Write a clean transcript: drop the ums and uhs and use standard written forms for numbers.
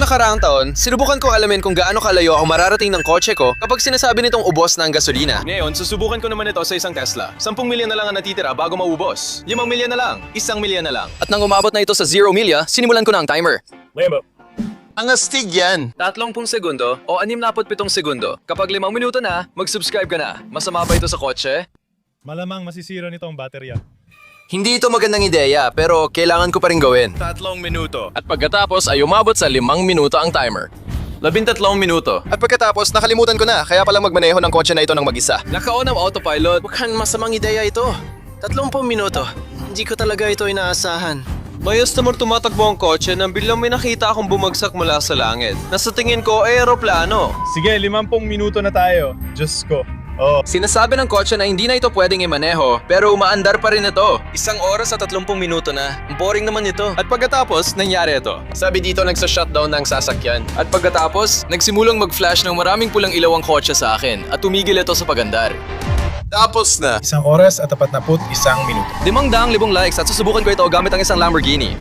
nakaraang taon, sinubukan ko alamin kung gaano kalayo ako mararating ng kotse ko kapag sinasabi nitong ubos na ang gasolina. Ngayon, susubukan ko naman ito sa isang Tesla. 10 milyon na lang ang natitira bago maubos. 5 milyon na lang. 1 milyon na lang. At nang umabot na ito sa 0 milya, sinimulan ko na ang timer. Ang astig yan. 30 segundo o 67 segundo. Kapag 5 minuto na, mag-subscribe ka na. Masama ba ito sa kotse? Malamang masisira nito ang baterya. Hindi ito magandang ideya, pero kailangan ko pa rin gawin. 3 minuto. At pagkatapos ay umabot sa 5 minuto ang timer. 13 minuto. At pagkatapos, nakalimutan ko na, kaya pala magmaneho ng kotse na ito ng mag-isa. Naka-on ang autopilot. Mukhang masamang ideya ito. 30 minuto. Hindi ko talaga ito inaasahan. Mayos naman tumatakbo ang kotse nang biglang may nakita akong bumagsak mula sa langit. Nasa tingin ko, aeroplano. Sige, 50 minuto na tayo. Diyos ko. Oh, Sinasabi ng kotse na hindi na ito pwedeng imaneho, pero umaandar pa rin ito. 1 oras at 30 minuto na. Boring naman ito. At pagkatapos, nangyari ito. Sabi dito nagsa-shutdown ng sasakyan. At pagkatapos, nagsimulang mag-flash ng maraming pulang ilaw ang kotse sa akin at tumigil ito sa pagandar. Tapos na. 1 oras at 41 minuto. 500,000 likes at susubukan ko ito gamit ang isang Lamborghini.